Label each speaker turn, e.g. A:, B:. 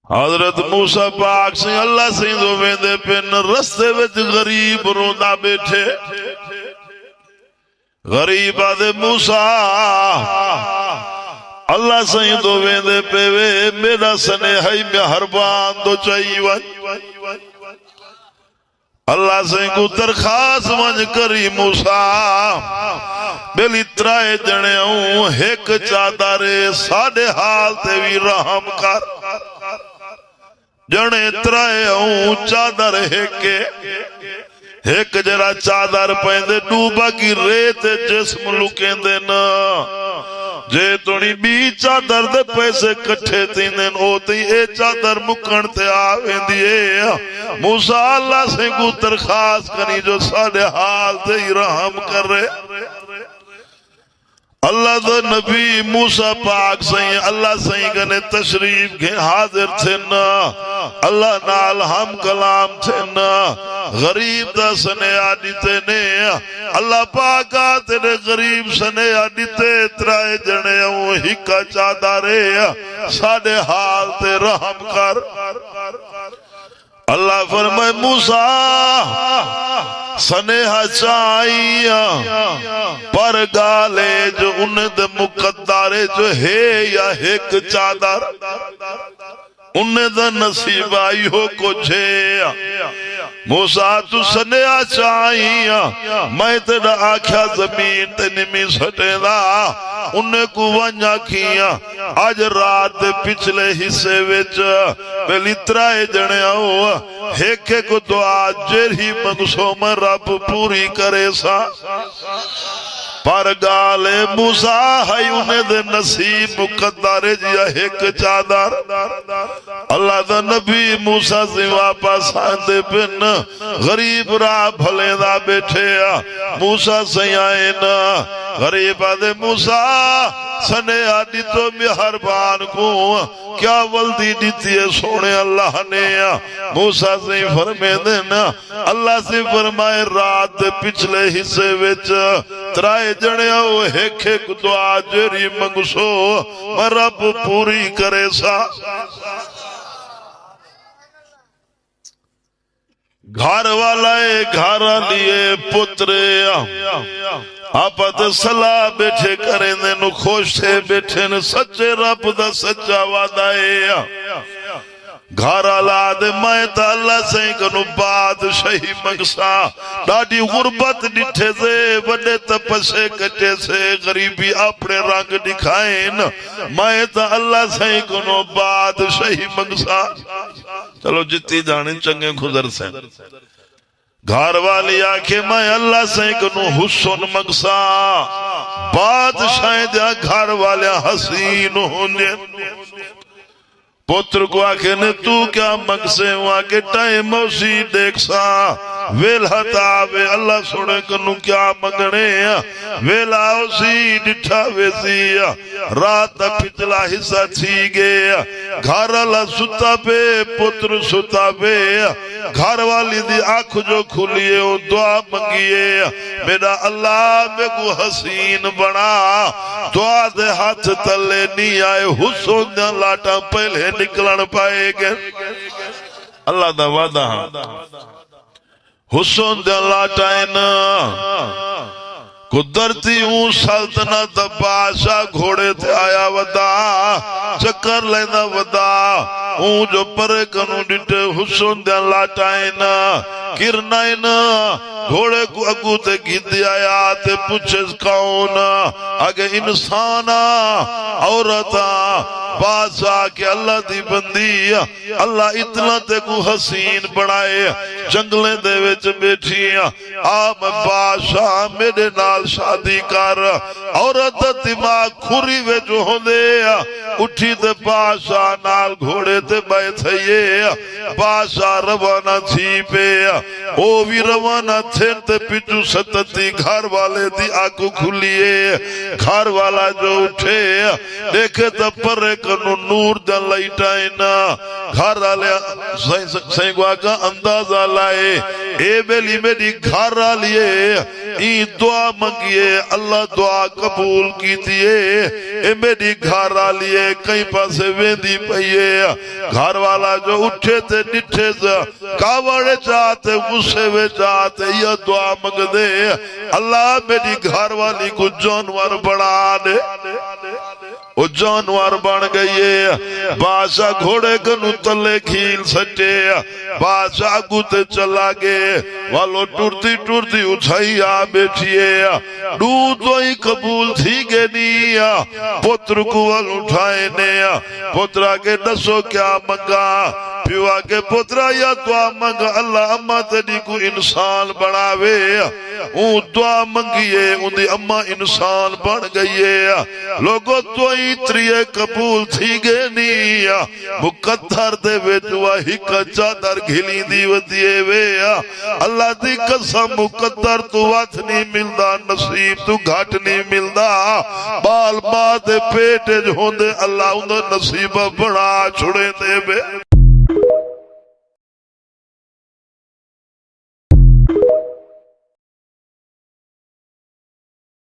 A: حضرت موسیٰ پاک سے اللہ سے دو ویندے پن رستے وچ غریب روندا بیٹھے غریب آدھے موسیٰ اللہ سے دو ویندے پہ وے میرا سنے ہائی مہربان دو چاہیے ون اللہ سے کو درخواست ون کری موسیٰ بیلی ترائے جنے ہوں ایک چادرے ساڑھے حال تے بھی رحم کر جنے ترائے ہوں چادر ایک جرا چادر پہندے ڈوبا کی ریت جسم لکیں دے نا جے تونی بی چادر دے پیسے کٹھے تیندن ہوتی اے چادر مکن تے آویں دیئے موسیٰ اللہ سے کو درخواست کرنی جو ساڑھے حال تے ہی رحم کر رہے اللہ دا نبی موسیٰ پاک سہیں اللہ سہیں کنے تشریف گھے حاضر تھے نا اللہ نال ہم کلام تھے نا غریب دا سنے آڈی تے نے اللہ پاک آتے نے غریب سنے آڈی تے ترائے جنے ہوں ہکا چادارے ساڑھے حال تے رحم کر اللہ فرمائے موسیٰ سنیہ چاہیاں پر گالے جو انہیں مقدارے جو ہے یا ایک چادر انہیں دا نصیب آئی ہو کچھ ہے موسیٰ تو سنیہ چاہیاں میں تیرا آکھیا زمین تے نمی سٹے دا انہیں کو ونجا کیا آج رات پچھلے حصے وچ پہلی ترائے جنے آؤ ایک کو دعا جرہی منگسوں میں رب پوری کرے سا پر گالے موسیٰ ہے انہیں دے نصیب مقدارے جیا ایک چادر اللہ دا نبی موسیٰ سے واپس آندے پن غریب راہ بھلے دا بیٹھے موسیٰ سے آئے نا غریب آدھے موسیٰ سنے آدھی تو مہربان کو کیا ولدی دیتی ہے سونے اللہ نے موسیٰ سے فرمے دینا اللہ سے فرمائے رات پچھلے حصے وچ ترائے جنے ہو ایک ایک دعا جری منگسو میں رب پوری کرے سا گھر والا گھر لیے پترے آپت صلاح بیٹھے کریں دے نو خوش تھے بیٹھے نو سچے رب دا سچا وعدہ ہے گھر آلاد میں تا اللہ سے کنو بادشاہی مقصا ڈاڈی غربت ڈٹھے سے بڑے تپسے کٹے سے غریبی اپنے رنگ دکھائیں میں تا اللہ سے کنو بادشاہی مقصا چلو جتی جانے چنگے خضر سے گھر والی آکھے میں اللہ سے کنو حسن مقصا بادشاہ دیا گھر والے حسین ہونے پتر کو آکھے نے تو کیا مقصے ہوا کہ ٹائم اسی دیکھ سا ویلہ تاوے اللہ سنے کنو کیا مگنے ویلہ اسی ڈٹھا ویسی رات پچھلا حصہ تھی گیا گھر اللہ ستا پہ پتر ستا پہ گھر والی دی آنکھ جو کھلیے وہ دعا منگیے میرا اللہ میں کو حسین بنا دعا دے ہاتھ تلے نہیں آئے حسن دے لاٹا پہلے نکلن پائے گے اللہ دا وعدہ حسن دے لاٹا قدرتی ہوں سلطنت بادشاہ گھوڑے تھے آیا ودا چکر لینا ودا ہوں جو پرے کنو ڈٹے حسن دے لاٹائیں کرنائیں گھوڑے کو اگو تے گھتی آیا تے پوچھس کون آگے انسانا عورتا بادشاہ کے اللہ دی بندی اللہ اتنا تے کو حسین بنائے جنگلیں دے وچ بیٹھی آم بادشاہ میرے نال شادی کر عورت دماغ کھوری وے جو ہوں دے اٹھی تے بادشاہ نال گھوڑے تے بیٹھئیے بادشاہ روانہ تھی پہ او بھی روانہ تھے تے پچھو ستتی گھر والے دی آنکھوں کھلیے گھر والا جو اٹھے دیکھے تا پرے کنو نور دن لائٹائنا گھر والے سینگوا کا اندازہ لائے اے بیلی میری گھر والیے ای دعا منگیے اللہ دعا قبول کی دیئے اے میری گھر والی ہے کئی پاسے ویندی پئیے گھر والا جو اٹھے تے ڈٹھے کاوڑے چاہتے غصے وے چاہتے یا دعا منگ دے اللہ میری گھر والی کو جانور بڑھا دے وہ جانور بن گئی بادشاہ گھوڑے کنو تلے کھیل سٹے بادشاہ گوتے چلا گئے والو ٹورتی ٹورتی اٹھائی آ بیٹھئے دو ہی قبول تھی گے نیا پتر کو وال اٹھائے نیا پترہ کے نسو کیا منگا پیوا کے پترہ یا دعا منگا اللہ اممہ تیری کو انسان بڑھاوے اون دعا منگیے ان دی اممہ انسان بڑھ گئیے لوگو تو ہی تریے قبول تھی گے نیا مقدر دے بیٹوا ہی کچا در گھلی دیوتیے وے اللہ دی قسم مقدر تو وقت نہیں ملدا نصیب تو گھٹ نہیں ملدا بال ماں دے پیٹے جو ہوندے اللہ اندر نصیب بڑا چھڑے دے بے